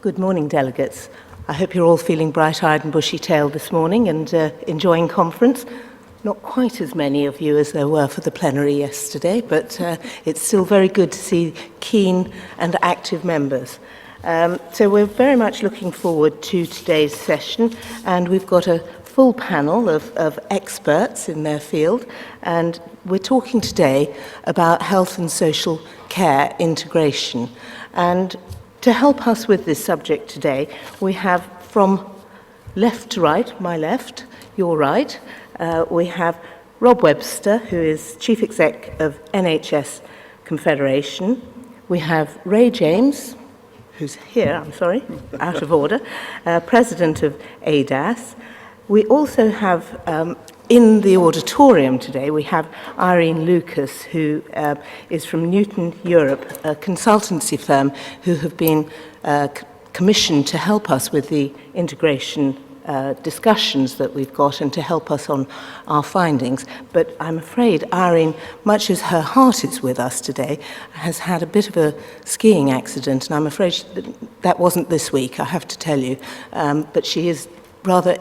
Good morning, delegates. I hope you're all feeling bright-eyed and bushy-tailed this morning and enjoying conference. Not quite as many of you as there were for the plenary yesterday, but it's still very good to see keen and active members. So we're very much looking forward to today's session, and we've got a full panel of experts in their field, and we're talking today about health and social care integration. And to help us with this subject today, we have from left to right, my left, your right, we have Rob Webster, who is Chief Exec of Nhs Confederation. We have Ray James, who's here, I'm sorry, out of order, President of ADAS. We also have, in the auditorium today, we have Irene Lucas, who is from Newton Europe, a consultancy firm who have been commissioned to help us with the integration discussions that we've got and to help us on our findings. But I'm afraid Irene, much as her heart is with us today, has had a bit of a skiing accident, and I'm afraid that wasn't this week, I have to tell you. But she is rather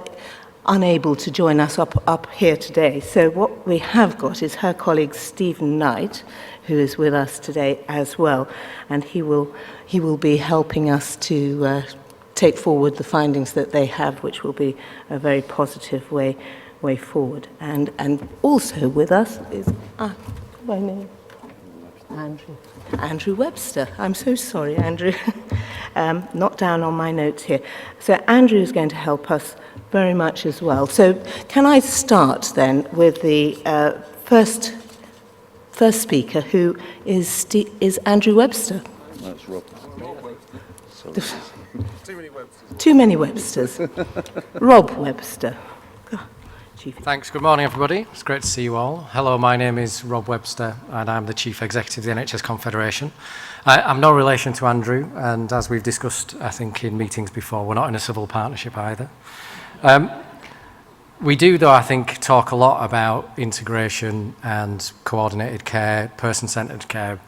unable to join us up here today. So what we have got is her colleague Stephen Knight, who is with us today as well, and he will be helping us to take forward the findings that they have, which will be a very positive way forward. And also with us is my name, Andrew Webster. I'm so sorry, Andrew. Not down on my notes here. So Andrew is going to help us very much as well. So can I start then with the first speaker, who is Andrew Webster? That's Rob. Too many Websters. Rob Webster. Thanks. Good morning, everybody. It's great to see you all. Hello, my name is Rob Webster, and I'm the Chief Executive of the Nhs Confederation. I'm no relation to Andrew, and as we've discussed, I think, in meetings before, we're not in a civil partnership either. We do, though, I think, talk a lot about integration and coordinated care, person-centred care.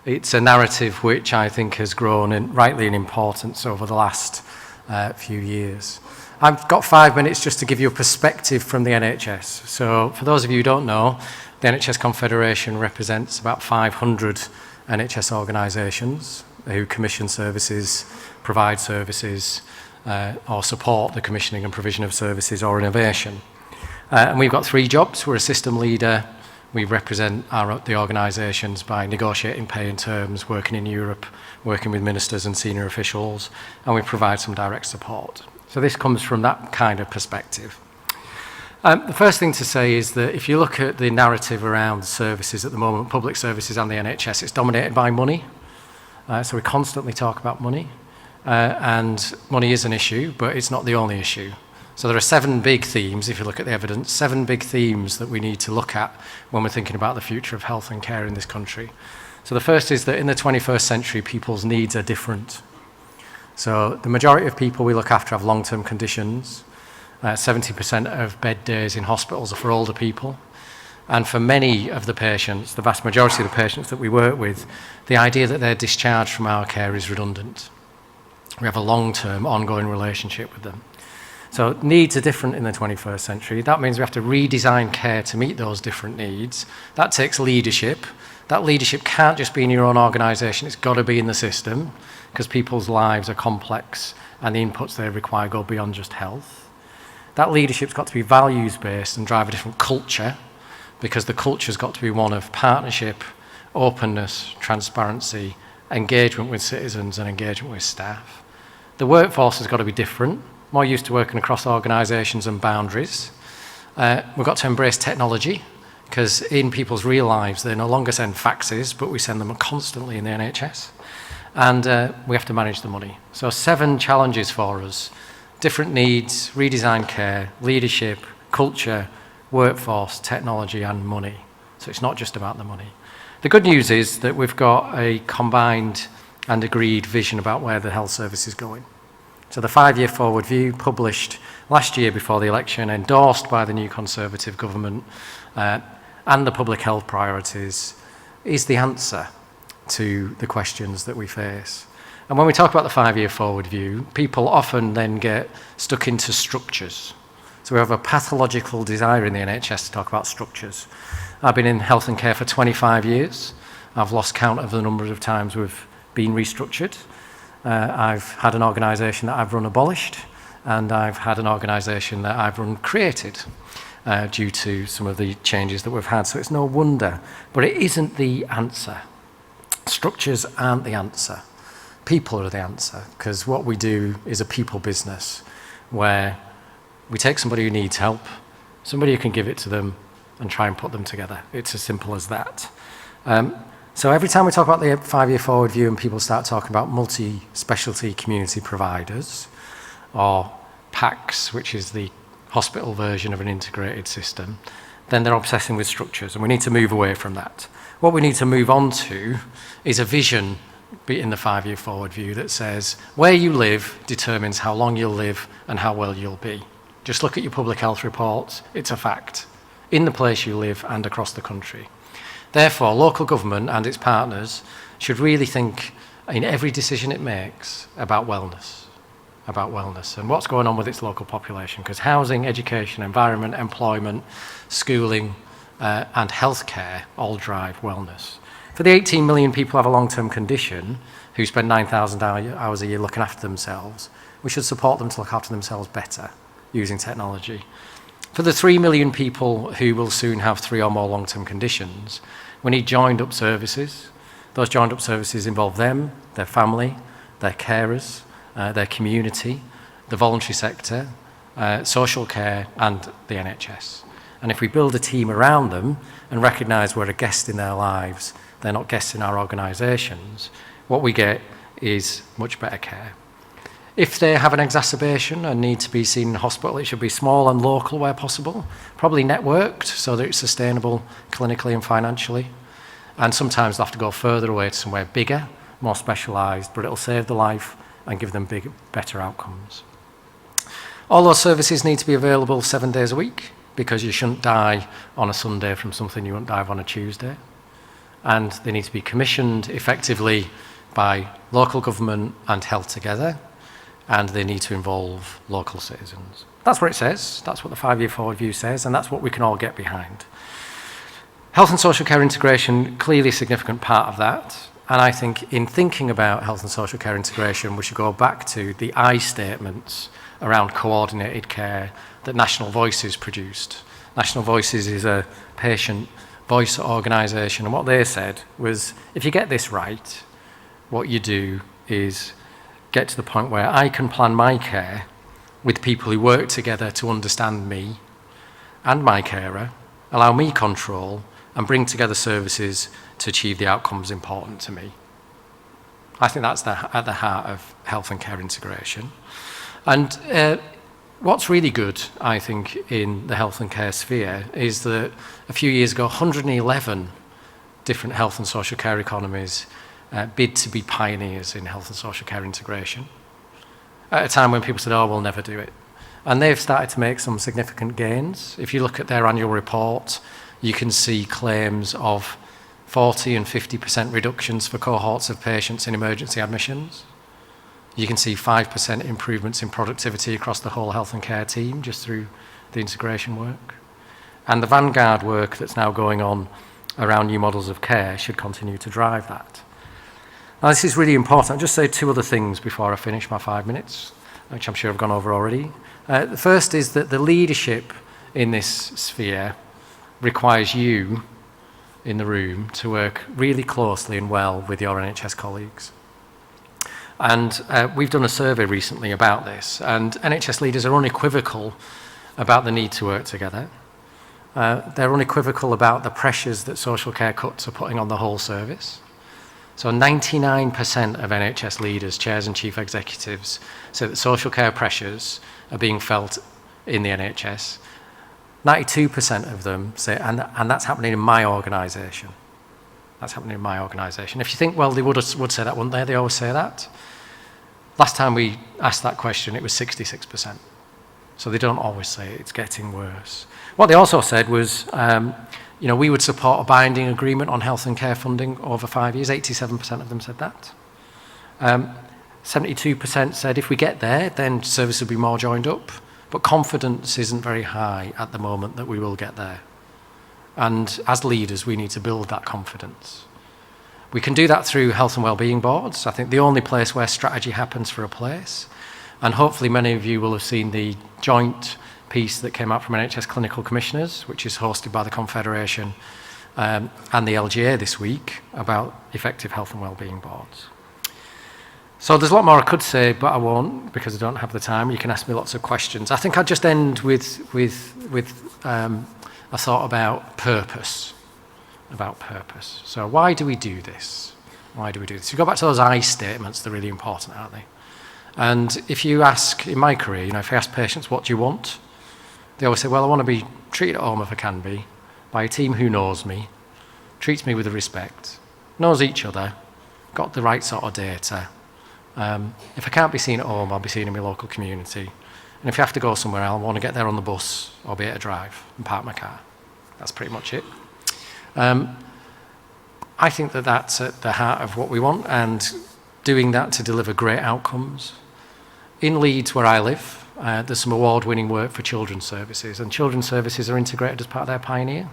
It's a narrative which I think has grown rightly in importance over the last few years. I've got 5 minutes just to give you a perspective from the NHS. So for those of you who don't know, the Nhs Confederation represents about 500 NHS organisations who commission services, provide services, or support the commissioning and provision of services or innovation. And we've got 3 jobs. We're a system leader. We represent the organisations by negotiating pay and terms, working in Europe, working with ministers and senior officials, and we provide some direct support. So this comes from that kind of perspective. The first thing to say is that if you look at the narrative around services at the moment, public services and the NHS, it's dominated by money. So we constantly talk about money, and money is an issue, but it's not the only issue. So there are 7 big themes, if you look at the evidence, 7 big themes that we need to look at when we're thinking about the future of health and care in this country. So the first is that in the 21st century, people's needs are different. So the majority of people we look after have long-term conditions. 70% of bed days in hospitals are for older people. And for many of the patients, the vast majority of the patients that we work with, the idea that they're discharged from our care is redundant. We have a long-term, ongoing relationship with them. So needs are different in the 21st century. That means we have to redesign care to meet those different needs. That takes leadership. That leadership can't just be in your own organisation. It's got to be in the system, because people's lives are complex and the inputs they require go beyond just health. That leadership's got to be values-based and drive a different culture, because the culture's got to be one of partnership, openness, transparency, engagement with citizens and engagement with staff. The workforce has got to be different, more used to working across organisations and boundaries. We've got to embrace technology, because in people's real lives, they no longer send faxes, but we send them constantly in the NHS. And we have to manage the money. So 7 challenges for us: different needs, redesign care, leadership, culture, workforce, technology, and money. So it's not just about the money. The good news is that we've got a combined and agreed vision about where the health service is going. So the 5-year forward view, published last year before the election, endorsed by the new Conservative government, and the public health priorities, is the answer to the questions that we face. And when we talk about the 5-year forward view, people often then get stuck into structures. So we have a pathological desire in the NHS to talk about structures. I've been in health and care for 25 years. I've lost count of the number of times we've been restructured. I've had an organisation that I've run abolished, and I've had an organisation that I've run created due to some of the changes that we've had. So it's no wonder, but it isn't the answer. Structures aren't the answer. People are the answer, because what we do is a people business where we take somebody who needs help, somebody who can give it to them, and try and put them together. It's as simple as that. So every time we talk about the 5-year forward view and people start talking about multi-specialty community providers, or PACS, which is the hospital version of an integrated system, then they're obsessing with structures, and we need to move away from that. What we need to move on to is a vision in the 5-year forward view that says where you live determines how long you'll live and how well you'll be. Just look at your public health reports, it's a fact, in the place you live and across the country. Therefore, local government and its partners should really think in every decision it makes about wellness and what's going on with its local population, because housing, education, environment, employment, schooling and healthcare all drive wellness. For the 18 million people who have a long-term condition who spend 9,000 hours a year looking after themselves, we should support them to look after themselves better using technology. For the 3 million people who will soon have 3 or more long-term conditions, we need joined-up services. Those joined-up services involve them, their family, their carers, their community, the voluntary sector, social care, and the NHS. And if we build a team around them and recognise we're a guest in their lives, they're not guests in our organisations, what we get is much better care. If they have an exacerbation and need to be seen in hospital, it should be small and local where possible, probably networked so that it's sustainable clinically and financially. And sometimes they'll have to go further away to somewhere bigger, more specialised, but it'll save the life and give them better outcomes. All those services need to be available 7 days a week, because you shouldn't die on a Sunday from something you wouldn't die of on a Tuesday. And they need to be commissioned effectively by local government and held together, and they need to involve local citizens. That's what it says, that's what the 5-year forward view says, and that's what we can all get behind. Health and social care integration, clearly a significant part of that, and I think in thinking about health and social care integration, we should go back to the I statements around coordinated care that National Voices produced. National Voices is a patient voice organisation, and what they said was, if you get this right, what you do is get to the point where I can plan my care with people who work together to understand me and my carer, allow me control, and bring together services to achieve the outcomes important to me. I think that's at the heart of health and care integration. And what's really good, I think, in the health and care sphere is that a few years ago, 111 different health and social care economies bid to be pioneers in health and social care integration at a time when people said, oh, we'll never do it. And they've started to make some significant gains. If you look at their annual report, you can see claims of 40% and 50% reductions for cohorts of patients in emergency admissions. You can see 5% improvements in productivity across the whole health and care team just through the integration work. And the vanguard work that's now going on around new models of care should continue to drive that. Now, this is really important. I'll just say 2 other things before I finish my 5 minutes, which I'm sure I've gone over already. The first is that the leadership in this sphere requires you in the room to work really closely and well with your NHS colleagues. And we've done a survey recently about this, and NHS leaders are unequivocal about the need to work together. They're unequivocal about the pressures that social care cuts are putting on the whole service. So 99% of NHS leaders, chairs and chief executives say that social care pressures are being felt in the NHS. 92% of them say, and that's happening in my organisation. That's happening in my organisation. If you think, well, they would say that, wouldn't they? They always say that. Last time we asked that question, it was 66%. So they don't always say it. It's getting worse. What they also said was, we would support a binding agreement on health and care funding over 5 years. 87% of them said that. 72% said if we get there, then service will be more joined up. But confidence isn't very high at the moment that we will get there. And as leaders, we need to build that confidence. We can do that through health and wellbeing boards. I think the only place where strategy happens for a place. And hopefully many of you will have seen the joint piece that came out from NHS Clinical Commissioners, which is hosted by the Confederation and the LGA this week, about effective health and wellbeing boards. So there's a lot more I could say, but I won't because I don't have the time. You can ask me lots of questions. I think I'll just end with a thought about purpose. So why do we do this? Why do we do this? You go back to those I statements, they're really important, aren't they? And if you ask, in my career, if I ask patients, what do you want? They always say, well, I want to be treated at home if I can be, by a team who knows me, treats me with respect, knows each other, got the right sort of data. If I can't be seen at home, I'll be seen in my local community. And if you have to go somewhere, I'll want to get there on the bus or be able to drive and park my car. That's pretty much it. I think that that's at the heart of what we want, and doing that to deliver great outcomes. In Leeds, where I live, there's some award-winning work for children's services, and children's services are integrated as part of their Pioneer.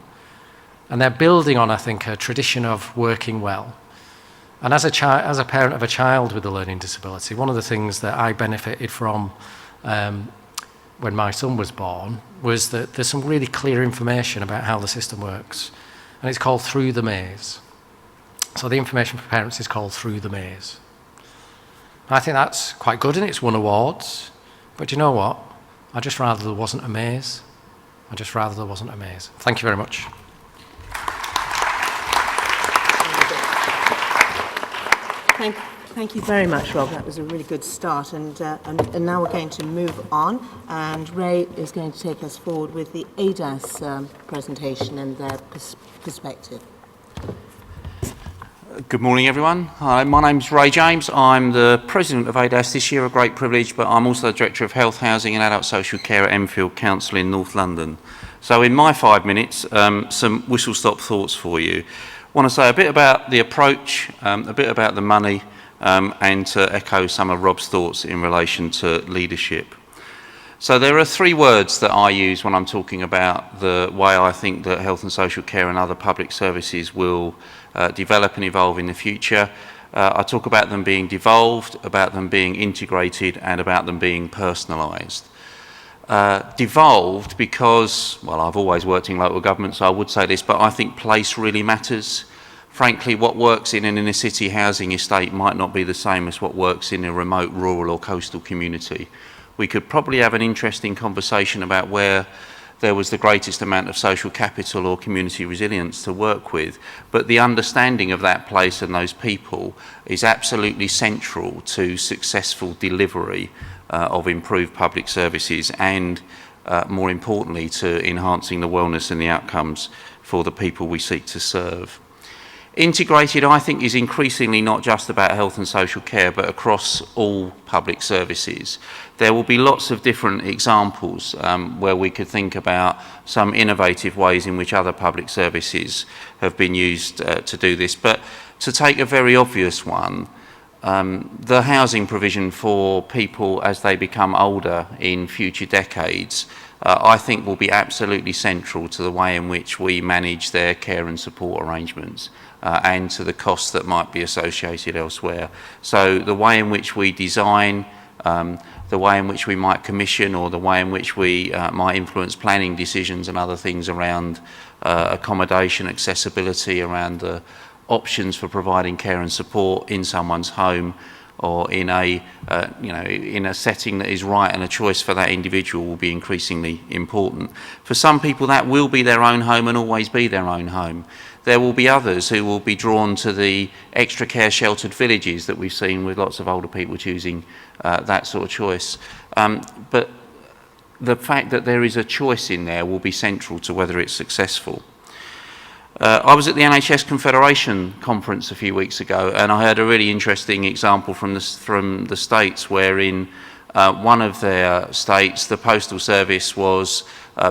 And they're building on, I think, a tradition of working well. And as a parent of a child with a learning disability, one of the things that I benefited from when my son was born was that there's some really clear information about how the system works. And it's called Through the Maze. So the information for parents is called Through the Maze. I think that's quite good, and it's won awards. But you know what? I'd just rather there wasn't a maze. Thank you very much. Thank you very much, Rob. That was a really good start. And now we're going to move on. And Ray is going to take us forward with the ADAS presentation and their perspective. Good morning, everyone. Hi, my name's Ray James. I'm the president of ADAS this year, a great privilege, but I'm also the director of health, housing and adult social care at Enfield Council in North London. So in my 5 minutes, some whistle-stop thoughts for you. I want to say a bit about the approach, a bit about the money, and to echo some of Rob's thoughts in relation to leadership. So there are 3 words that I use when I'm talking about the way I think that health and social care and other public services will develop and evolve in the future. I talk about them being devolved, about them being integrated, and about them being personalised. Devolved because, well, I've always worked in local government, so I would say this, but I think place really matters. Frankly, what works in an inner city housing estate might not be the same as what works in a remote rural or coastal community. We could probably have an interesting conversation about where there was the greatest amount of social capital or community resilience to work with, but the understanding of that place and those people is absolutely central to successful delivery of improved public services and, more importantly, to enhancing the wellness and the outcomes for the people we seek to serve. Integrated, I think, is increasingly not just about health and social care, but across all public services. There will be lots of different examples where we could think about some innovative ways in which other public services have been used to do this. But to take a very obvious one, the housing provision for people as they become older in future decades, I think will be absolutely central to the way in which we manage their care and support arrangements. And to the costs that might be associated elsewhere. So the way in which we design, the way in which we might commission, or the way in which we might influence planning decisions and other things around accommodation, accessibility, around the options for providing care and support in someone's home or in a in a setting that is right and a choice for that individual will be increasingly important. For some people that will be their own home and always be their own home. There will be others who will be drawn to the extra care sheltered villages that we've seen with lots of older people choosing that sort of choice. But the fact that there is a choice in there will be central to whether it's successful. I was at the Nhs Confederation conference a few weeks ago, and I heard a really interesting example from the States where in one of their states the postal service was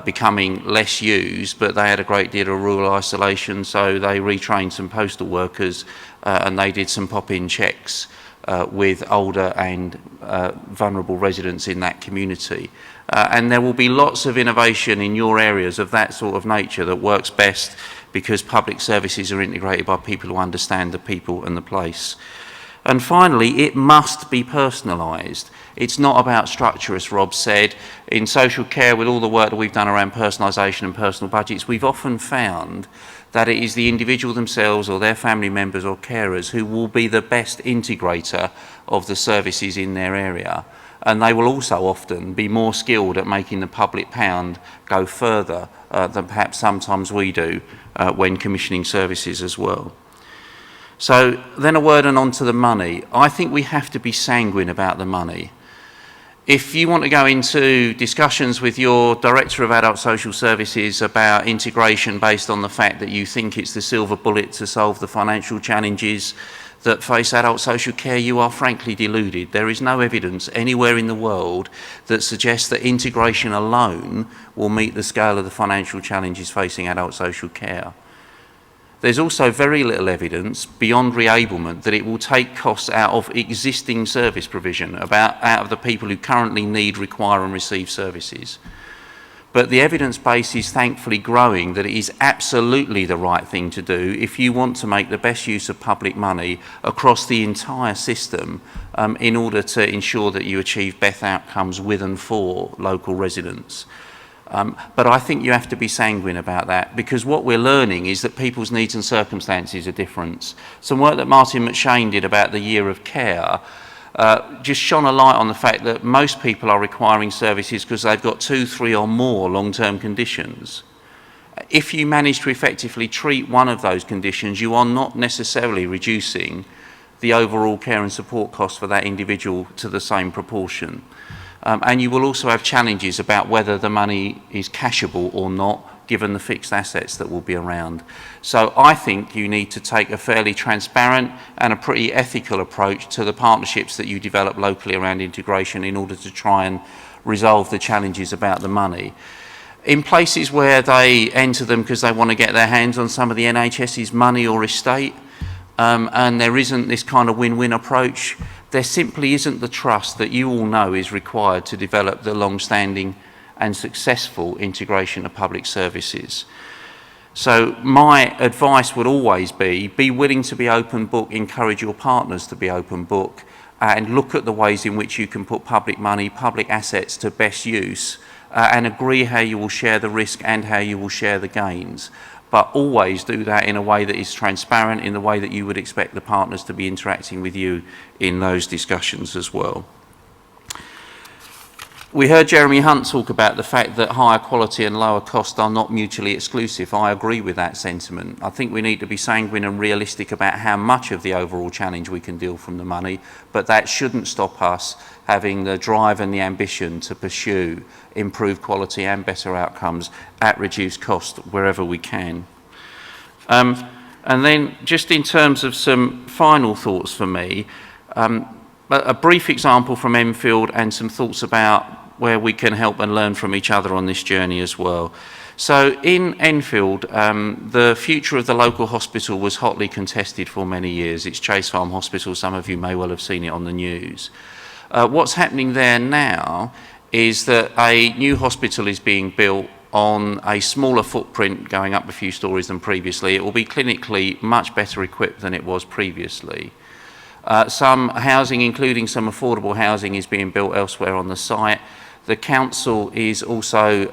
becoming less used, but they had a great deal of rural isolation, so they retrained some postal workers and they did some pop-in checks with older and vulnerable residents in that community. And there will be lots of innovation in your areas of that sort of nature that works best because public services are integrated by people who understand the people and the place. And finally, it must be personalised. It's not about structure, as Rob said. In social care, with all the work that we've done around personalisation and personal budgets, we've often found that it is the individual themselves or their family members or carers who will be the best integrator of the services in their area. And they will also often be more skilled at making the public pound go further than perhaps sometimes we do when commissioning services as well. So then a word and on to the money. I think we have to be sanguine about the money. If you want to go into discussions with your Director of Adult Social Services about integration based on the fact that you think it's the silver bullet to solve the financial challenges that face adult social care, you are frankly deluded. There is no evidence anywhere in the world that suggests that integration alone will meet the scale of the financial challenges facing adult social care. There's also very little evidence beyond reablement that it will take costs out of existing service provision, out of the people who currently need, require and receive services. But the evidence base is thankfully growing that it is absolutely the right thing to do if you want to make the best use of public money across the entire system in order to ensure that you achieve best outcomes with and for local residents. But I think you have to be sanguine about that because what we're learning is that people's needs and circumstances are different. Some work that Martin McShane did about the year of care just shone a light on the fact that most people are requiring services because they've got 2, 3 or more long-term conditions. If you manage to effectively treat one of those conditions, you are not necessarily reducing the overall care and support costs for that individual to the same proportion. And you will also have challenges about whether the money is cashable or not, given the fixed assets that will be around. So I think you need to take a fairly transparent and a pretty ethical approach to the partnerships that you develop locally around integration in order to try and resolve the challenges about the money. In places where they enter them because they want to get their hands on some of the NHS's money or estate, and there isn't this kind of win-win approach, there simply isn't the trust that you all know is required to develop the long-standing and successful integration of public services. So my advice would always be willing to be open book, encourage your partners to be open book, and look at the ways in which you can put public money, public assets to best use, and agree how you will share the risk and how you will share the gains. But always do that in a way that is transparent, in the way that you would expect the partners to be interacting with you in those discussions as well. We heard Jeremy Hunt talk about the fact that higher quality and lower cost are not mutually exclusive. I agree with that sentiment. I think we need to be sanguine and realistic about how much of the overall challenge we can deal from the money, but that shouldn't stop us having the drive and the ambition to pursue improved quality and better outcomes at reduced cost wherever we can. And then just in terms of some final thoughts for me, a brief example from Enfield and some thoughts about where we can help and learn from each other on this journey as well. So in Enfield, the future of the local hospital was hotly contested for many years. It's Chase Farm Hospital, some of you may well have seen it on the news. What's happening there now is that a new hospital is being built on a smaller footprint going up a few stories than previously. It will be clinically much better equipped than it was previously. Some housing, including some affordable housing, is being built elsewhere on the site. The council is also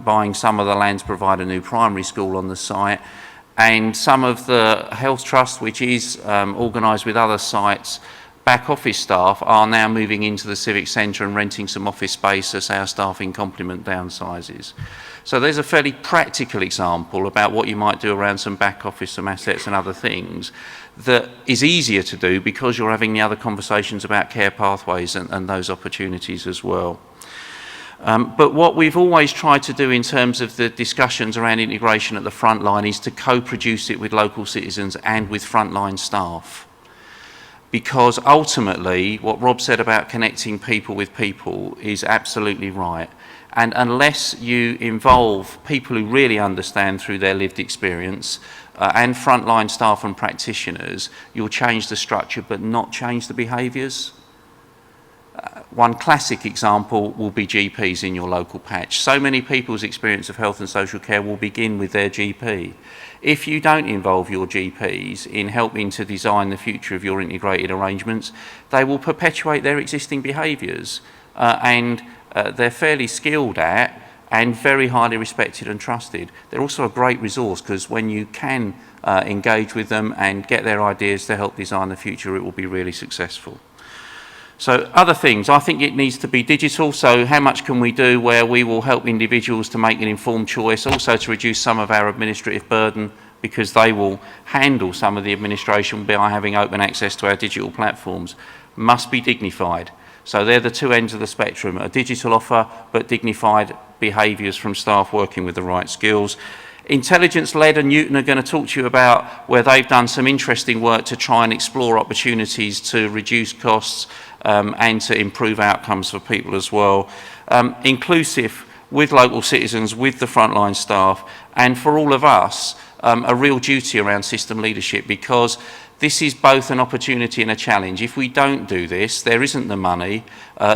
buying some of the land to provide a new primary school on the site, and some of the health trust, which is organised with other sites, back office staff are now moving into the civic centre and renting some office space as our staffing complement downsizes. So there's a fairly practical example about what you might do around some back office, some assets and other things that is easier to do because you're having the other conversations about care pathways and those opportunities as well. But what we've always tried to do in terms of the discussions around integration at the front line is to co-produce it with local citizens and with frontline staff. Because ultimately, what Rob said about connecting people with people is absolutely right. And unless you involve people who really understand through their lived experience and frontline staff and practitioners, you'll change the structure but not change the behaviours. One classic example will be GPs in your local patch. So many people's experience of health and social care will begin with their GP. If you don't involve your GPs in helping to design the future of your integrated arrangements, they will perpetuate their existing behaviours, and they're fairly skilled at and very highly respected and trusted. They're also a great resource, because when you can engage with them and get their ideas to help design the future, it will be really successful. So other things, I think it needs to be digital. So how much can we do where we will help individuals to make an informed choice, also to reduce some of our administrative burden, because they will handle some of the administration by having open access to our digital platforms, must be dignified. So they're the two ends of the spectrum, a digital offer but dignified behaviours from staff working with the right skills. Intelligence-led, and Newton are going to talk to you about where they've done some interesting work to try and explore opportunities to reduce costs and to improve outcomes for people as well. Inclusive with local citizens, with the frontline staff, and for all of us, a real duty around system leadership, because this is both an opportunity and a challenge. If we don't do this, there isn't the money,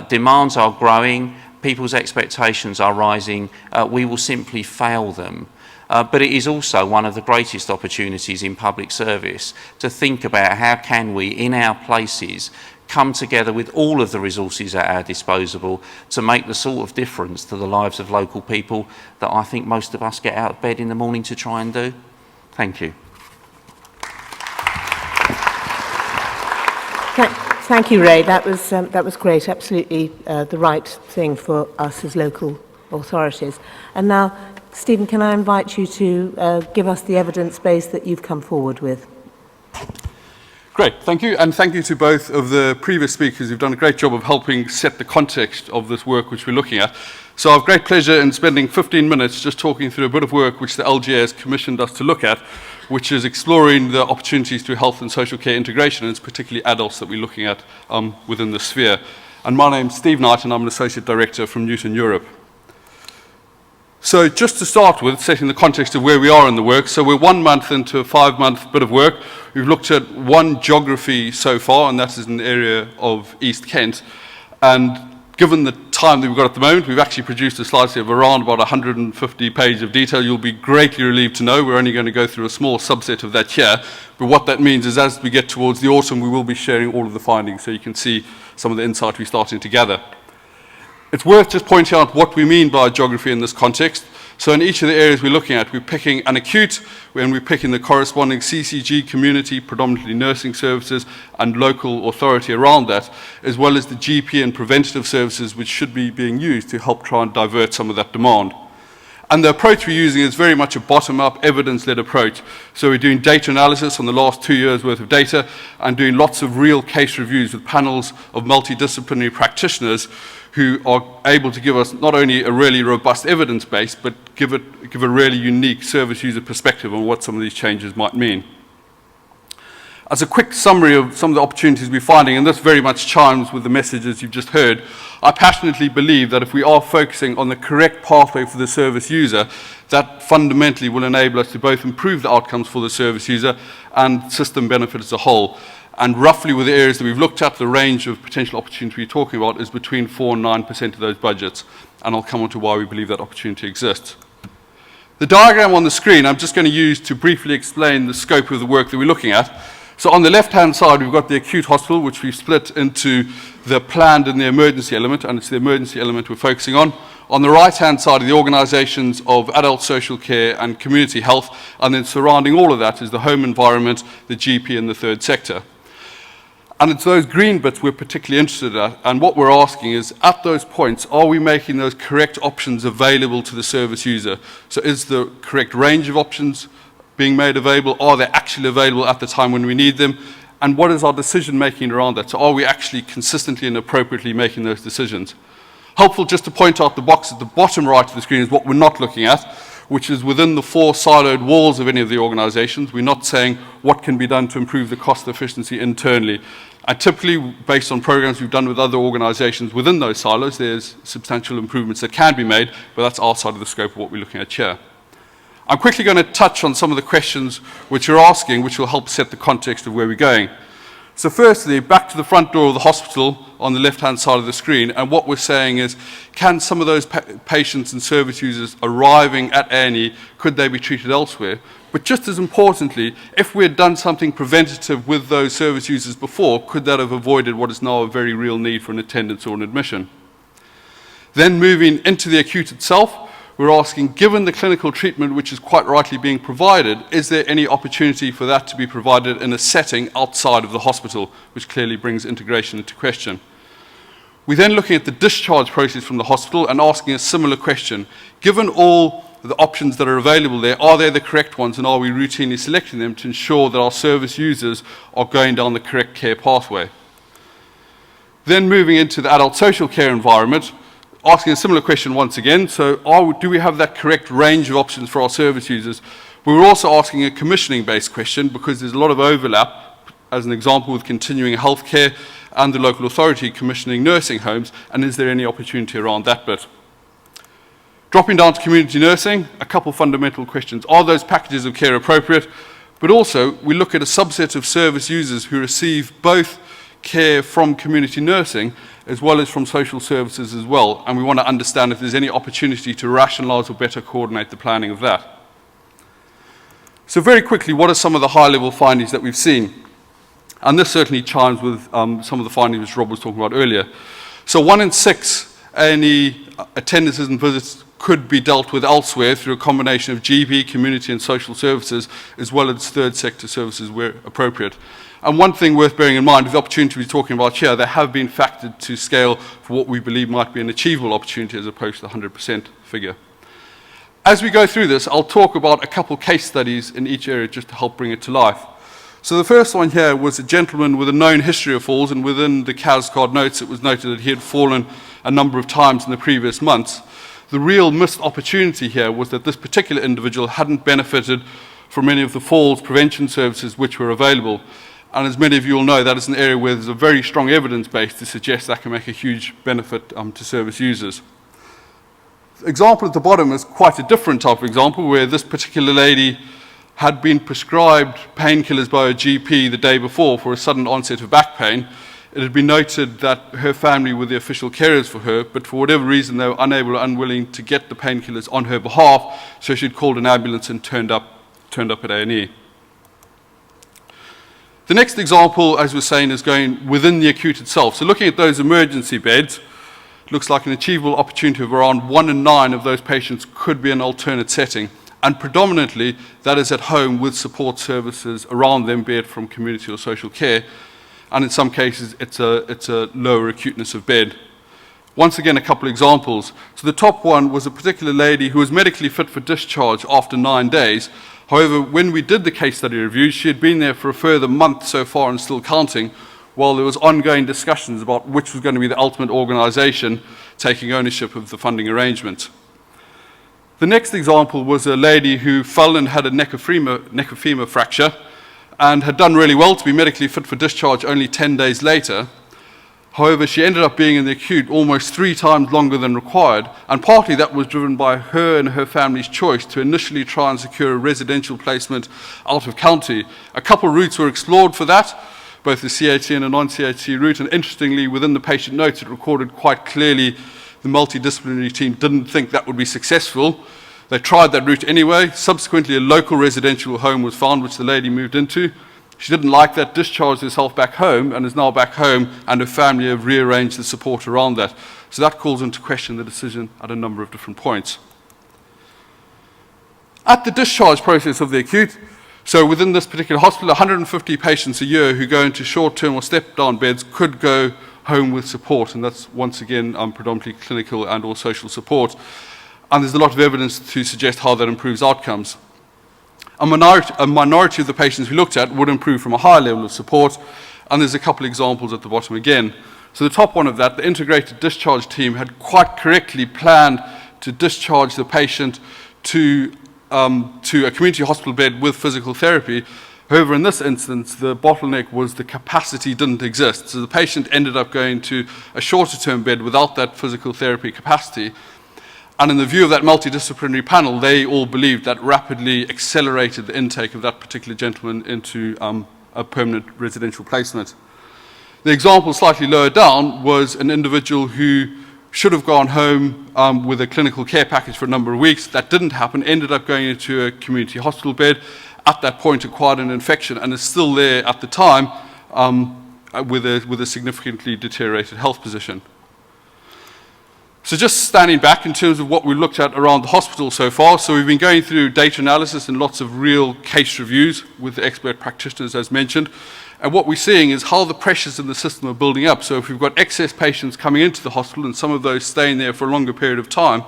demands are growing, people's expectations are rising, we will simply fail them. But it is also one of the greatest opportunities in public service to think about how can we, in our places, come together with all of the resources at our disposal to make the sort of difference to the lives of local people that I think most of us get out of bed in the morning to try and do. Thank you. Thank you, Ray. That was great. Absolutely the right thing for us as local authorities. And now, Stephen, can I invite you to give us the evidence base that you've come forward with? Great, thank you, and thank you to both of the previous speakers who've done a great job of helping set the context of this work which we're looking at. So I have great pleasure in spending 15 minutes just talking through a bit of work which the LGA has commissioned us to look at, which is exploring the opportunities through health and social care integration, and it's particularly adults that we're looking at within the sphere. And my name's Steve Knight, and I'm an Associate Director from Newton Europe. So just to start with, setting the context of where we are in the work, so we're 1 month into a 5-month bit of work. We've looked at one geography so far, and that is in the area of East Kent. And given the time that we've got at the moment, we've actually produced a slide set of around about 150 pages of detail. You'll be greatly relieved to know we're only going to go through a small subset of that here. But what that means is as we get towards the autumn, we will be sharing all of the findings so you can see some of the insight we're starting to gather. It's worth just pointing out what we mean by geography in this context. So in each of the areas we're looking at, we're picking an acute, and we're picking the corresponding CCG, community, predominantly nursing services, and local authority around that, as well as the GP and preventative services which should be being used to help try and divert some of that demand. And the approach we're using is very much a bottom-up, evidence-led approach. So we're doing data analysis on the last 2 years' worth of data and doing lots of real case reviews with panels of multidisciplinary practitioners who are able to give us not only a really robust evidence base, but give a really unique service user perspective on what some of these changes might mean. As a quick summary of some of the opportunities we're finding, and this very much chimes with the messages you've just heard, I passionately believe that if we are focusing on the correct pathway for the service user, that fundamentally will enable us to both improve the outcomes for the service user and system benefit as a whole. And roughly with the areas that we've looked at, the range of potential opportunity we're talking about is between 4 and 9% of those budgets. And I'll come on to why we believe that opportunity exists. The diagram on the screen I'm just going to use to briefly explain the scope of the work that we're looking at. So on the left-hand side, we've got the acute hospital, which we've split into the planned and the emergency element, and it's the emergency element we're focusing on. On the right-hand side are the organisations of adult social care and community health, and then surrounding all of that is the home environment, the GP, and the third sector. And it's those green bits we're particularly interested in, and what we're asking is, at those points, are we making those correct options available to the service user? So is the correct range of options being made available? Are they actually available at the time when we need them? And what is our decision making around that? So are we actually consistently and appropriately making those decisions? Helpful just to point out the box at the bottom right of the screen is what we're not looking at, which is within the 4 siloed walls of any of the organisations. We're not saying what can be done to improve the cost efficiency internally. And typically, based on programs we've done with other organisations within those silos, there's substantial improvements that can be made, but that's outside of the scope of what we're looking at here. I'm quickly going to touch on some of the questions which you're asking, which will help set the context of where we're going. So firstly, back to the front door of the hospital on the left-hand side of the screen, and what we're saying is, can some of those patients and service users arriving at A&E, could they be treated elsewhere? But just as importantly, if we had done something preventative with those service users before, could that have avoided what is now a very real need for an attendance or an admission? Then moving into the acute itself, we're asking, given the clinical treatment which is quite rightly being provided, is there any opportunity for that to be provided in a setting outside of the hospital, which clearly brings integration into question. We're then looking at the discharge process from the hospital and asking a similar question. Given all the options that are available there, are they the correct ones, and are we routinely selecting them to ensure that our service users are going down the correct care pathway? Then moving into the adult social care environment, asking a similar question once again. So do we have that correct range of options for our service users? We were also asking a commissioning-based question because there's a lot of overlap, as an example, with continuing healthcare and the local authority commissioning nursing homes, and is there any opportunity around that bit? Dropping down to community nursing, a couple fundamental questions. Are those packages of care appropriate? But also, we look at a subset of service users who receive both care from community nursing as well as from social services as well, and we want to understand if there's any opportunity to rationalise or better coordinate the planning of that. So very quickly, what are some of the high-level findings that we've seen? And this certainly chimes with some of the findings which Rob was talking about earlier. So 1 in 6 A&E attendances and visits could be dealt with elsewhere through a combination of GB, community and social services, as well as third sector services where appropriate. And one thing worth bearing in mind, with the opportunity we're talking about here, they have been factored to scale for what we believe might be an achievable opportunity as opposed to the 100% figure. As we go through this, I'll talk about a couple case studies in each area just to help bring it to life. So the first one here was a gentleman with a known history of falls, and within the CAS card notes it was noted that he had fallen a number of times in the previous months. The real missed opportunity here was that this particular individual hadn't benefited from any of the falls prevention services which were available. And as many of you will know, that is an area where there's a very strong evidence base to suggest that can make a huge benefit to service users. The example at the bottom is quite a different type of example, where this particular lady had been prescribed painkillers by a GP the day before for a sudden onset of back pain. It had been noted that her family were the official carers for her, but for whatever reason they were unable or unwilling to get the painkillers on her behalf, so she'd called an ambulance and turned up at A&E. The next example, as we're saying, is going within the acute itself. So looking at those emergency beds, it looks like an achievable opportunity of around 1 in 9 of those patients could be an alternate setting. And predominantly, that is at home with support services around them, be it from community or social care. And in some cases, it's a lower acuteness of bed. Once again, a couple of examples. So the top one was a particular lady who was medically fit for discharge after 9 days. However, when we did the case study review, she had been there for a further month so far and still counting, while there was ongoing discussions about which was going to be the ultimate organisation taking ownership of the funding arrangement. The next example was a lady who fell and had a neck of femur fracture and had done really well to be medically fit for discharge only 10 days later. However, she ended up being in the acute almost 3 times longer than required, and partly that was driven by her and her family's choice to initially try and secure a residential placement out of county. A couple of routes were explored for that, both the CHC and a non-CHC route, and interestingly, within the patient notes, it recorded quite clearly the multidisciplinary team didn't think that would be successful. They tried that route anyway. Subsequently, a local residential home was found, which the lady moved into. She didn't like that, discharged herself back home, and is now back home, and her family have rearranged the support around that. So that calls into question the decision at a number of different points. At the discharge process of the acute, so within this particular hospital, 150 patients a year who go into short-term or step-down beds could go home with support, and that's once again predominantly clinical and or social support. And there's a lot of evidence to suggest how that improves outcomes. A minority of the patients we looked at would improve from a higher level of support, and there's a couple of examples at the bottom again. So the top one of that, the integrated discharge team had quite correctly planned to discharge the patient to a community hospital bed with physical therapy. However, in this instance, the bottleneck was the capacity didn't exist. So the patient ended up going to a shorter term bed without that physical therapy capacity. And in the view of that multidisciplinary panel, they all believed that rapidly accelerated the intake of that particular gentleman into a permanent residential placement. The example slightly lower down was an individual who should have gone home with a clinical care package for a number of weeks. That didn't happen, ended up going into a community hospital bed, at that point acquired an infection, and is still there at the time with a significantly deteriorated health position. So just standing back in terms of what we looked at around the hospital so far, so we've been going through data analysis and lots of real case reviews with the expert practitioners as mentioned, and what we're seeing is how the pressures in the system are building up. So if we've got excess patients coming into the hospital and some of those staying there for a longer period of time,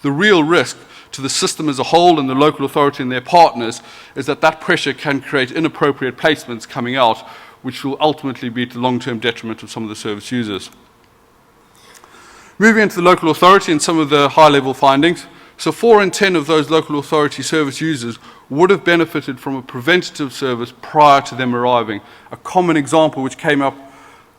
the real risk to the system as a whole and the local authority and their partners is that that pressure can create inappropriate placements coming out, which will ultimately be to the long-term detriment of some of the service users. Moving into the local authority and some of the high-level findings. So 4 in 10 of those local authority service users would have benefited from a preventative service prior to them arriving. A common example which came up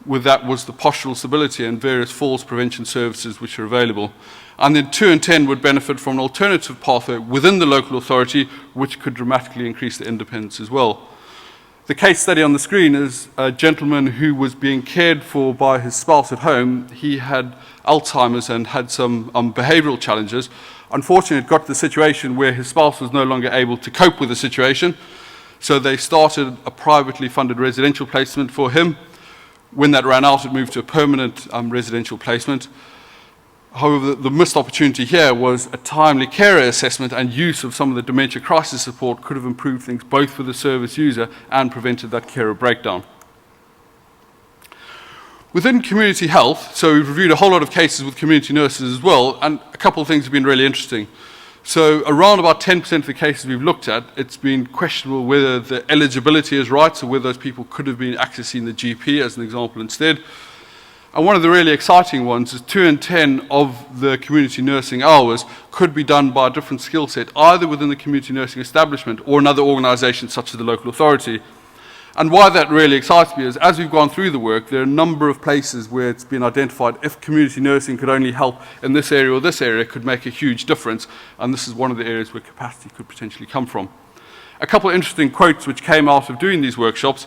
with that was the postural stability and various falls prevention services which are available. And then 2 in 10 would benefit from an alternative pathway within the local authority which could dramatically increase their independence as well. The case study on the screen is a gentleman who was being cared for by his spouse at home. He had Alzheimer's and had some behavioral challenges. Unfortunately, it got to the situation where his spouse was no longer able to cope with the situation, so they started a privately funded residential placement for him. When that ran out, it moved to a permanent residential placement. However, the missed opportunity here was a timely carer assessment and use of some of the dementia crisis support could have improved things both for the service user and prevented that carer breakdown. Within community health, so we've reviewed a whole lot of cases with community nurses as well, and a couple of things have been really interesting. So around about 10% of the cases we've looked at, it's been questionable whether the eligibility is right, so whether those people could have been accessing the GP as an example instead. And one of the really exciting ones is 2 in 10 of the community nursing hours could be done by a different skill set, either within the community nursing establishment or another organisation such as the local authority. And why that really excites me is, as we've gone through the work, there are a number of places where it's been identified if community nursing could only help in this area or this area, it could make a huge difference, and this is one of the areas where capacity could potentially come from. A couple of interesting quotes which came out of doing these workshops.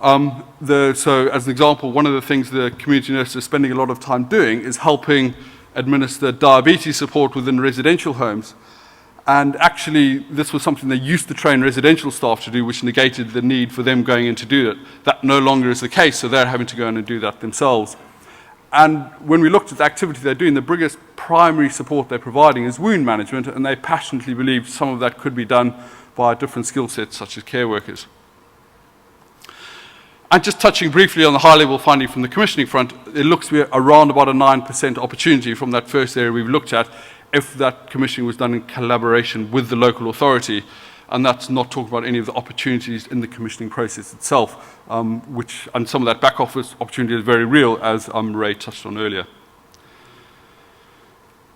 So as an example, one of the things the community nurses are spending a lot of time doing is helping administer diabetes support within residential homes. And actually, this was something they used to train residential staff to do, which negated the need for them going in to do it. That no longer is the case, so they're having to go in and do that themselves. And when we looked at the activity they're doing, the biggest primary support they're providing is wound management, and they passionately believe some of that could be done by different skill sets, such as care workers. And just touching briefly on the high-level finding from the commissioning front, it looks to be around about a 9% opportunity from that first area we've looked at if that commissioning was done in collaboration with the local authority. And that's not talking about any of the opportunities in the commissioning process itself, and some of that back office opportunity is very real, as Ray touched on earlier.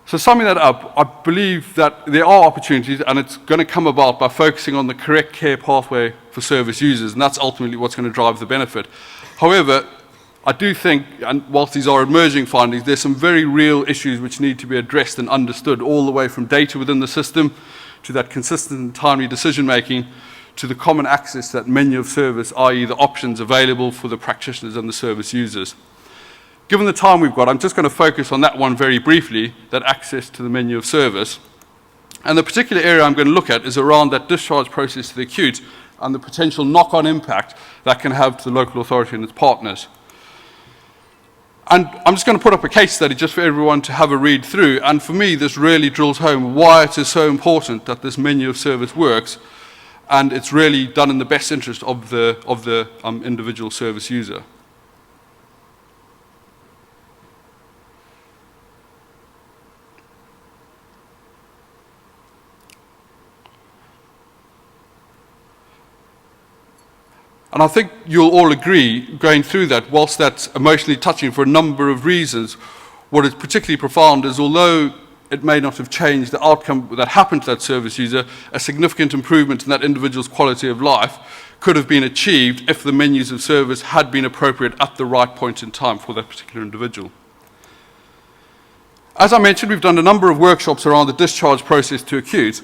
So summing that up, I believe that there are opportunities, and it's going to come about by focusing on the correct care pathway for service users, and that's ultimately what's going to drive the benefit. However, I do think, and whilst these are emerging findings, there's some very real issues which need to be addressed and understood, all the way from data within the system, to that consistent and timely decision-making, to the common access to that menu of service, i.e. the options available for the practitioners and the service users. Given the time we've got, I'm just going to focus on that one very briefly, that access to the menu of service. And the particular area I'm going to look at is around that discharge process to the acute and the potential knock-on impact that can have to the local authority and its partners. And I'm just going to put up a case study just for everyone to have a read through. And for me, this really drills home why it is so important that this menu of service works, and it's really done in the best interest of the individual service user. And I think you'll all agree, going through that, whilst that's emotionally touching for a number of reasons, what is particularly profound is, although it may not have changed the outcome that happened to that service user, a significant improvement in that individual's quality of life could have been achieved if the menus of service had been appropriate at the right point in time for that particular individual. As I mentioned, we've done a number of workshops around the discharge process to acute,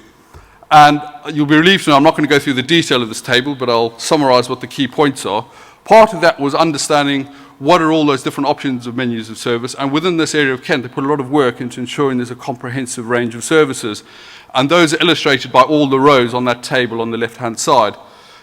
and you'll be relieved to know I'm not going to go through the detail of this table, but I'll summarise what the key points are. Part of that was understanding what are all those different options of menus of service, and within this area of Kent, they put a lot of work into ensuring there's a comprehensive range of services, and those are illustrated by all the rows on that table on the left-hand side.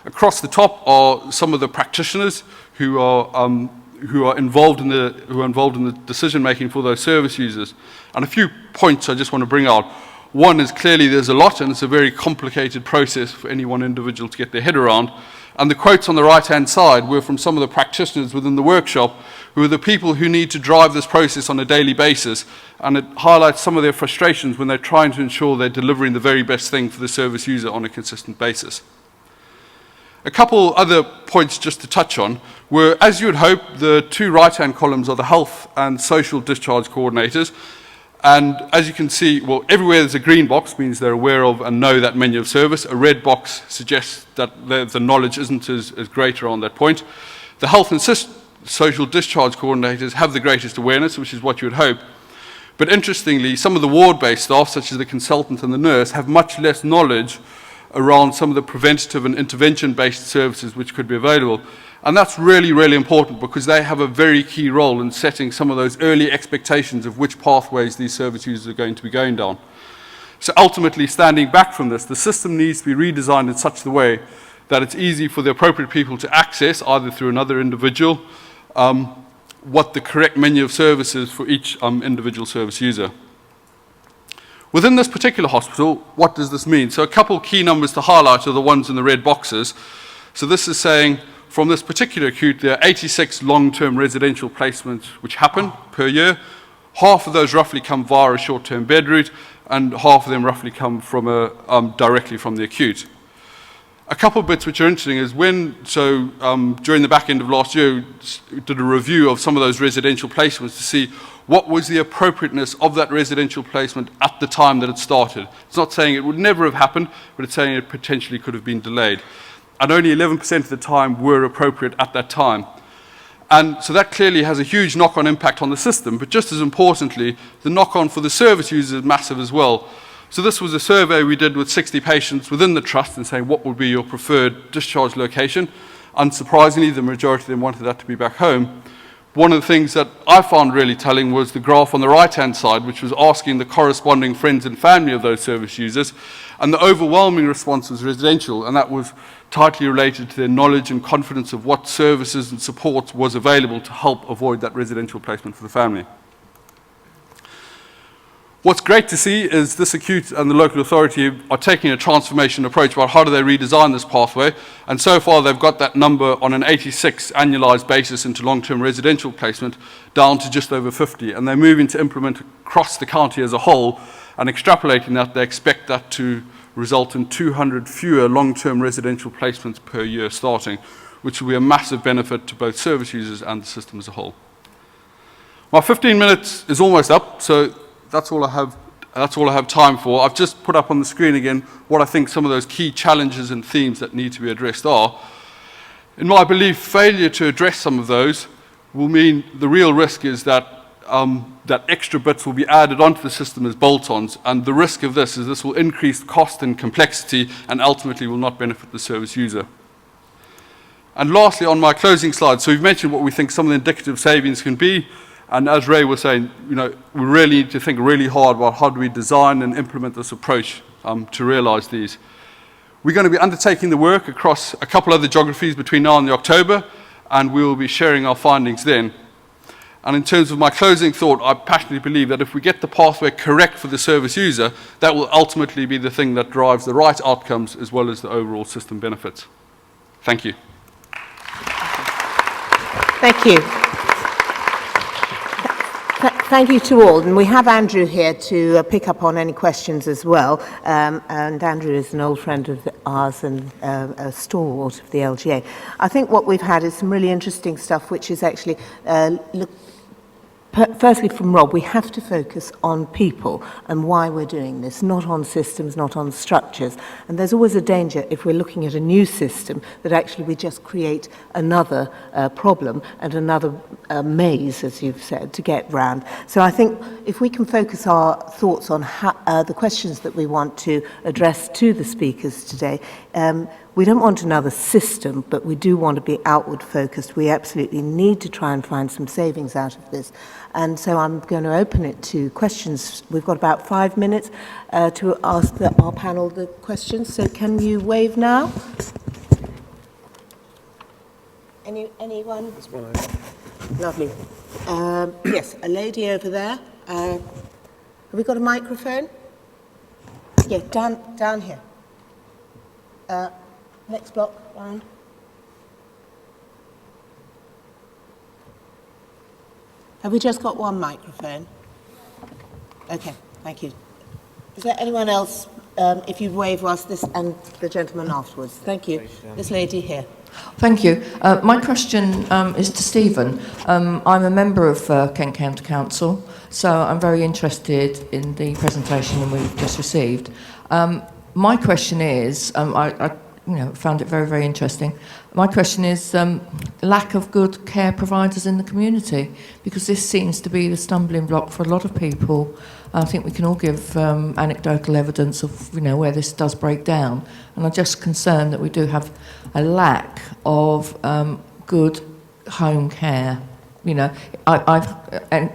Across the top are some of the practitioners who are involved in the decision making for those service users. And a few points I just want to bring out. One is clearly there's a lot, and it's a very complicated process for any one individual to get their head around. And the quotes on the right-hand side were from some of the practitioners within the workshop, who are the people who need to drive this process on a daily basis. And it highlights some of their frustrations when they're trying to ensure they're delivering the very best thing for the service user on a consistent basis. A couple other points just to touch on were, as you would hope, the two right-hand columns are the health and social discharge coordinators. And as you can see, well, everywhere there's a green box means they're aware of and know that menu of service. A red box suggests that the knowledge isn't as great around that point. The health and social discharge coordinators have the greatest awareness, which is what you would hope. But interestingly, some of the ward-based staff, such as the consultant and the nurse, have much less knowledge around some of the preventative and intervention-based services which could be available. And that's really, really important because they have a very key role in setting some of those early expectations of which pathways these service users are going to be going down. So ultimately, standing back from this, the system needs to be redesigned in such a way that it's easy for the appropriate people to access, either through another individual, what the correct menu of services for each individual service user. Within this particular hospital, what does this mean? So a couple key numbers to highlight are the ones in the red boxes. So this is saying, from this particular acute, there are 86 long-term residential placements which happen per year. Half of those roughly come via a short-term bed route, and half of them roughly come from directly from the acute. A couple of bits which are interesting is during the back end of last year, we did a review of some of those residential placements to see what was the appropriateness of that residential placement at the time that it started. It's not saying it would never have happened, but it's saying it potentially could have been delayed. And only 11% of the time were appropriate at that time. And so that clearly has a huge knock-on impact on the system, but just as importantly, the knock-on for the service users is massive as well. So this was a survey we did with 60 patients within the trust and saying what would be your preferred discharge location. Unsurprisingly, the majority of them wanted that to be back home. One of the things that I found really telling was the graph on the right-hand side, which was asking the corresponding friends and family of those service users, and the overwhelming response was residential, and that was tightly related to their knowledge and confidence of what services and support was available to help avoid that residential placement for the family. What's great to see is this acute and the local authority are taking a transformation approach about how do they redesign this pathway, and so far they've got that number on an 86 annualised basis into long-term residential placement down to just over 50, and they're moving to implement across the county as a whole, and extrapolating that, they expect that to result in 200 fewer long-term residential placements per year starting, which will be a massive benefit to both service users and the system as a whole. My 15 minutes is almost up, so that's all I have time for. I've just put up on the screen again what I think some of those key challenges and themes that need to be addressed are. In my belief, failure to address some of those will mean the real risk is that that extra bits will be added onto the system as bolt-ons, and the risk of this is this will increase cost and complexity and ultimately will not benefit the service user. And lastly, on my closing slide, so we've mentioned what we think some of the indicative savings can be. And as Ray was saying, we really need to think really hard about how do we design and implement this approach to realise these. We're going to be undertaking the work across a couple other geographies between now and October, and we will be sharing our findings then. And in terms of my closing thought, I passionately believe that if we get the pathway correct for the service user, that will ultimately be the thing that drives the right outcomes as well as the overall system benefits. Thank you. Thank you. Thank you to all, and we have Andrew here to pick up on any questions as well, and Andrew is an old friend of ours and a stalwart of the LGA. I think what we've had is some really interesting stuff, which is actually, firstly from Rob, we have to focus on people and why we're doing this, not on systems, not on structures. And there's always a danger if we're looking at a new system that actually we just create another problem and another a maze, as you've said, to get round. So I think if we can focus our thoughts on the questions that we want to address to the speakers today, we don't want another system, but we do want to be outward focused. We absolutely need to try and find some savings out of this. And so I'm going to open it to questions. We've got about 5 minutes to ask our panel the questions. So can you wave now? Anyone? Lovely. Yes, a lady over there. Have we got a microphone? Yeah, down here. Next block round. Have we just got one microphone? Okay, thank you. Is there anyone else? If you'd wave us, this and the gentleman afterwards. Thank you. This lady here. Thank you. My question is to Stephen. I'm a member of Kent County Council, so I'm very interested in the presentation that we've just received. My question is, I found it very, very interesting. My question is lack of good care providers in the community, because this seems to be the stumbling block for a lot of people. I think we can all give anecdotal evidence of where this does break down, and I'm just concerned that we do have a lack of good home care. I've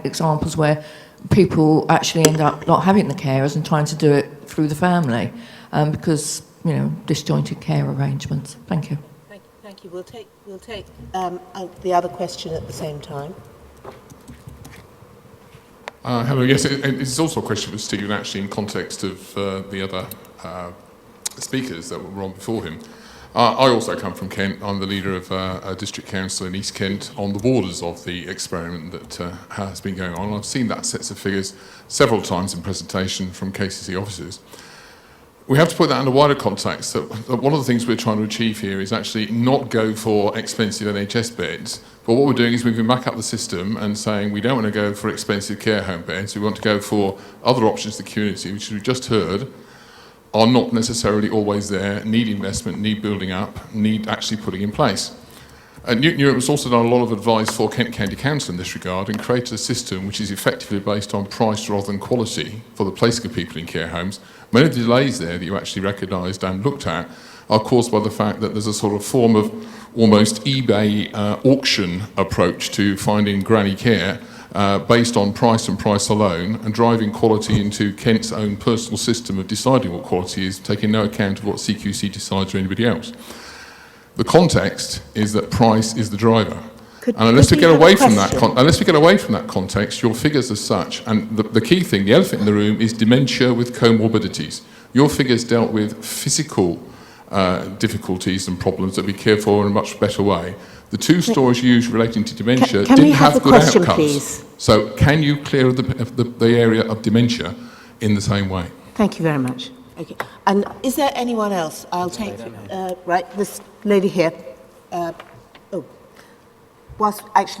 examples where people actually end up not having the carers and trying to do it through the family because disjointed care arrangements. Thank you. Thank you. We'll take the other question at the same time. Hello, yes, it's also a question for Stephen, actually, in context of the other speakers that were on before him. I also come from Kent. I'm the leader of a district council in East Kent on the borders of the experiment that has been going on. I've seen that sets of figures several times in presentation from KCC officers. We have to put that in a wider context, that one of the things we're trying to achieve here is actually not go for expensive NHS beds, but what we're doing is moving back up the system and saying we don't want to go for expensive care home beds, we want to go for other options in the community, which we've just heard are not necessarily always there, need investment, need building up, need actually putting in place. Newton Europe has also done a lot of advice for Kent County Council in this regard and created a system which is effectively based on price rather than quality for the placing of people in care homes. Many of the delays there that you actually recognised and looked at are caused by the fact that there's a sort of form of almost eBay auction approach to finding granny care based on price and price alone, and driving quality into Kent's own personal system of deciding what quality is, taking no account of what CQC decides or anybody else. The context is that price is the driver. And unless we get away from that context, your figures are such, and the key thing, the elephant in the room, is dementia with comorbidities. Your figures dealt with physical difficulties and problems that we care for in a much better way. The two stories used relating to dementia didn't have good outcomes. Please? So can you clear the area of dementia in the same way? Thank you very much. Okay. And is there anyone else? I'll take right, this lady here.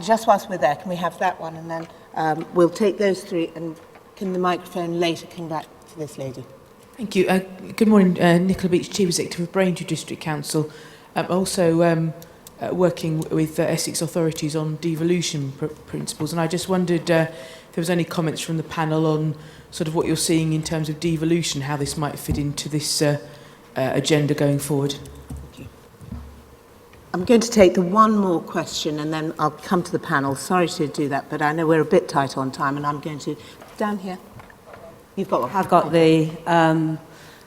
Just whilst we're there, can we have that one, and then we'll take those three, and can the microphone later come back to this lady? Thank you. Good morning, Nicola Beach, Chief Executive of Braintree District Council. Also working with Essex authorities on devolution principles, and I just wondered if there was any comments from the panel on sort of what you're seeing in terms of devolution, how this might fit into this agenda going forward. Thank you. I'm going to take the one more question and then I'll come to the panel. Sorry to do that, but I know we're a bit tight on time, and I'm going to... Down here. You've got one. I've got the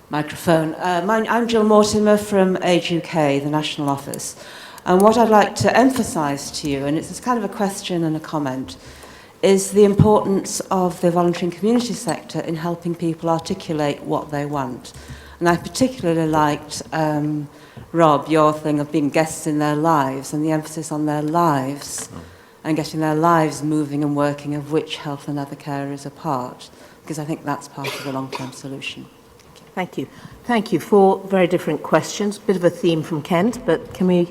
microphone. I'm Jill Mortimer from Age UK, the national office. And what I'd like to emphasise to you, and it's kind of a question and a comment, is the importance of the voluntary and community sector in helping people articulate what they want. And I particularly liked, Rob, your thing of being guests in their lives and the emphasis on their lives and getting their lives moving and working, of which health and other care is a part, because I think that's part of the long-term solution. Thank you. Thank you. 4 very different questions. Bit of a theme from Kent, but can we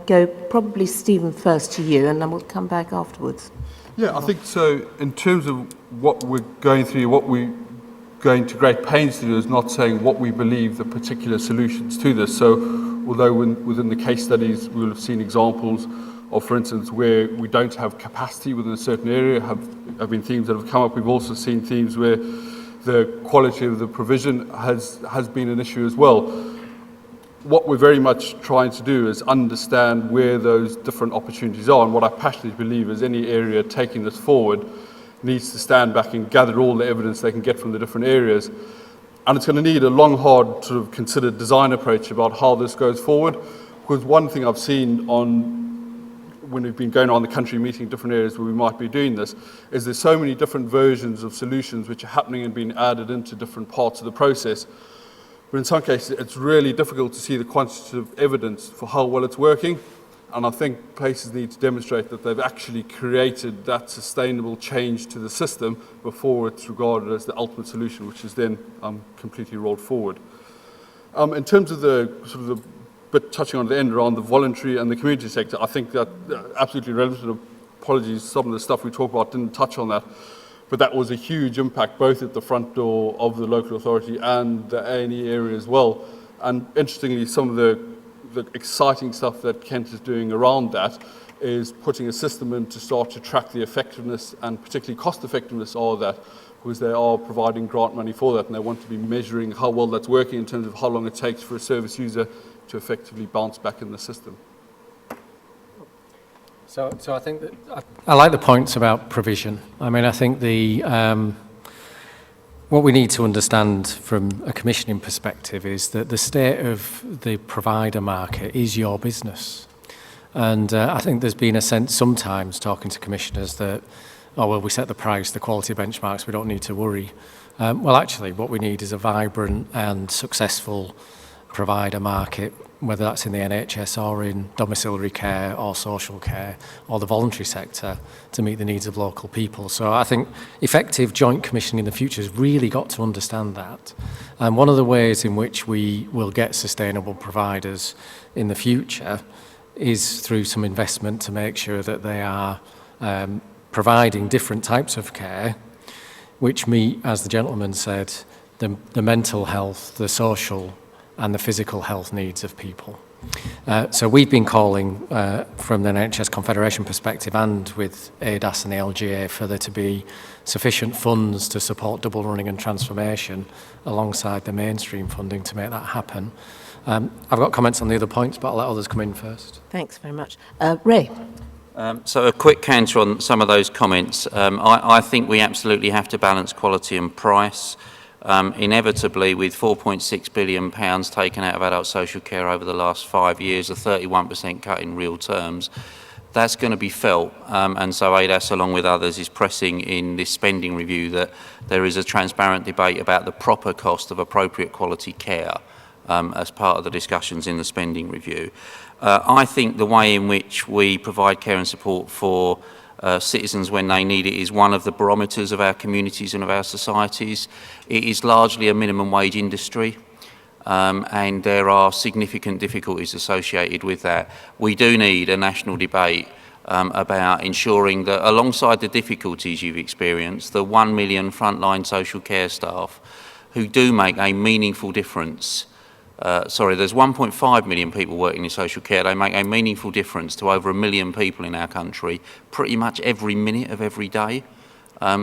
go probably Stephen first to you, and then we'll come back afterwards. Yeah, I think so. In terms of what we're going through, what we're going to great pains to do is not saying what we believe the particular solutions to this. So although within the case studies we will have seen examples of, for instance, where we don't have capacity within a certain area have been themes that have come up. We've also seen themes where the quality of the provision has been an issue as well. What we're very much trying to do is understand where those different opportunities are, and what I passionately believe is any area taking this forward needs to stand back and gather all the evidence they can get from the different areas. And it's going to need a long, hard, sort of considered design approach about how this goes forward. Because one thing I've seen when we've been going around the country meeting different areas where we might be doing this, is there's so many different versions of solutions which are happening and being added into different parts of the process. But in some cases, it's really difficult to see the quantitative evidence for how well it's working. And I think places need to demonstrate that they've actually created that sustainable change to the system before it's regarded as the ultimate solution, which is then completely rolled forward. In terms of the sort of the bit touching on the end around the voluntary and the community sector, I think that absolutely relevant. Apologies, some of the stuff we talked about didn't touch on that, but that was a huge impact both at the front door of the local authority and the A&E area as well. And interestingly, some of the exciting stuff that Kent is doing around that is putting a system in to start to track the effectiveness and particularly cost effectiveness of that, because they are providing grant money for that and they want to be measuring how well that's working in terms of how long it takes for a service user to effectively bounce back in the system. So I think that I like the points about provision. I mean, I think what we need to understand from a commissioning perspective is that the state of the provider market is your business. And I think there's been a sense sometimes talking to commissioners that, oh, well, we set the price, the quality benchmarks, we don't need to worry. Well, actually, what we need is a vibrant and successful provider market, whether that's in the NHS or in domiciliary care or social care or the voluntary sector, to meet the needs of local people. So I think effective joint commissioning in the future has really got to understand that. And one of the ways in which we will get sustainable providers in the future is through some investment to make sure that they are providing different types of care which meet, as the gentleman said, the mental health, the social and the physical health needs of people. So we've been calling from the Nhs Confederation perspective and with ADAS and the LGA for there to be sufficient funds to support double running and transformation alongside the mainstream funding to make that happen. I've got comments on the other points, but I'll let others come in first. Thanks very much. Ray. So a quick counter on some of those comments. I think we absolutely have to balance quality and price. Inevitably, with £4.6 billion taken out of adult social care over the last 5 years, a 31% cut in real terms, that's going to be felt. And so ADAS, along with others, is pressing in this spending review that there is a transparent debate about the proper cost of appropriate quality care as part of the discussions in the spending review. I think the way in which we provide care and support for citizens when they need it is one of the barometers of our communities and of our societies. It is largely a minimum wage industry, and there are significant difficulties associated with that. We do need a national debate about ensuring that alongside the difficulties you've experienced, the 1 million frontline social care staff who do make a meaningful difference. There's 1.5 million people working in social care. They make a meaningful difference to over 1 million people in our country pretty much every minute of every day.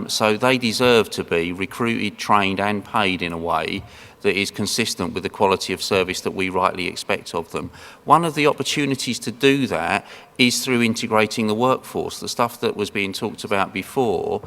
So they deserve to be recruited, trained and paid in a way that is consistent with the quality of service that we rightly expect of them. One of the opportunities to do that is through integrating the workforce, the stuff that was being talked about before.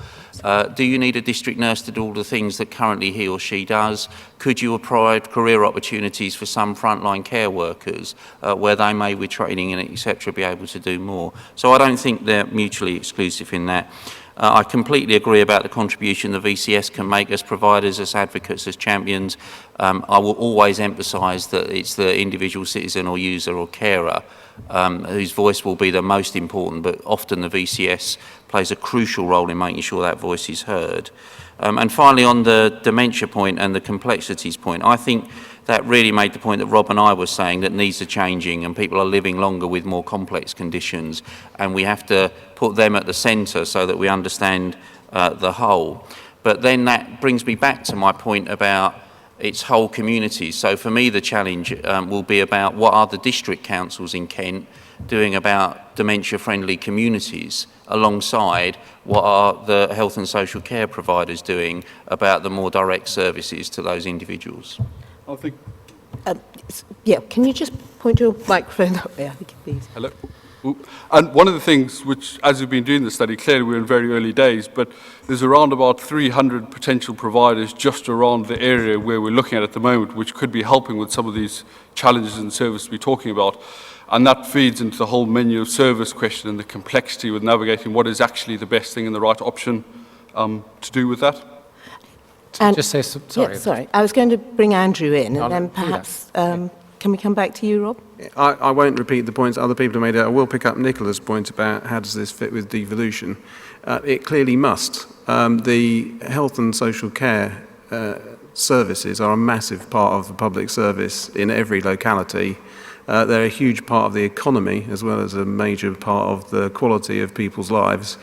Do you need a district nurse to do all the things that currently he or she does? Could you provide career opportunities for some frontline care workers where they may, with training and etc., be able to do more? So I don't think they're mutually exclusive in that. I completely agree about the contribution the VCS can make as providers, as advocates, as champions. I will always emphasise that it's the individual citizen or user or carer whose voice will be the most important, but often the VCS plays a crucial role in making sure that voice is heard. And finally, on the dementia point and the complexities point, I think that really made the point that Rob and I were saying, that needs are changing and people are living longer with more complex conditions, and we have to put them at the centre so that we understand the whole. But then that brings me back to my point about its whole communities. So for me, the challenge will be about what are the district councils in Kent doing about dementia-friendly communities, alongside what are the health and social care providers doing about the more direct services to those individuals. I think. Yeah, can you just point your microphone up there? I think it'd be easy. Hello. And one of the things which, as we've been doing the study, clearly we're in very early days, but there's around about 300 potential providers just around the area where we're looking at the moment, which could be helping with some of these challenges and services we're talking about. And that feeds into the whole menu of service question and the complexity with navigating what is actually the best thing and the right option to do with that. And, just say some, sorry. Yeah, sorry. I was going to bring Andrew in, No, and then no, do perhaps, can we come back to you, Rob? I won't repeat the points other people have made. I will pick up Nicola's point about how does this fit with devolution. It clearly must. The health and social care services are a massive part of the public service in every locality. They're a huge part of the economy, as well as a major part of the quality of people's lives.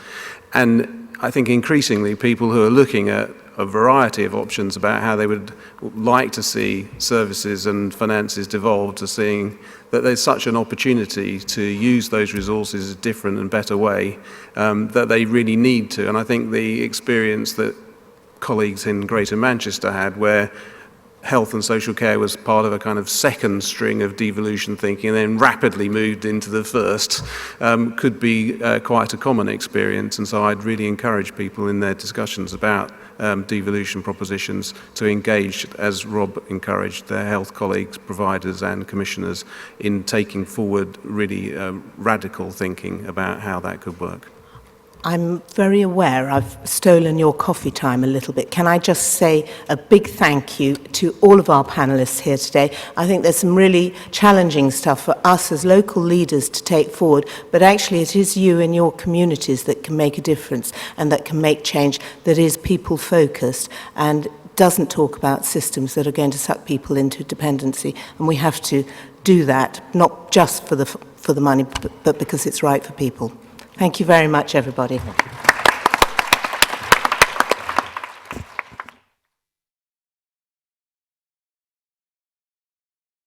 And I think increasingly people who are looking at a variety of options about how they would like to see services and finances devolved, to seeing that there's such an opportunity to use those resources in a different and better way, that they really need to. And I think the experience that colleagues in Greater Manchester had, where health and social care was part of a kind of second string of devolution thinking and then rapidly moved into the first, could be quite a common experience. And so I'd really encourage people in their discussions about devolution propositions to engage, as Rob encouraged, their health colleagues, providers and commissioners in taking forward really radical thinking about how that could work. I'm very aware I've stolen your coffee time a little bit. Can I just say a big thank you to all of our panellists here today. I think there's some really challenging stuff for us as local leaders to take forward, but actually it is you and your communities that can make a difference and that can make change that is people-focused and doesn't talk about systems that are going to suck people into dependency. And we have to do that, not just for the money, but because it's right for people. Thank you very much, everybody.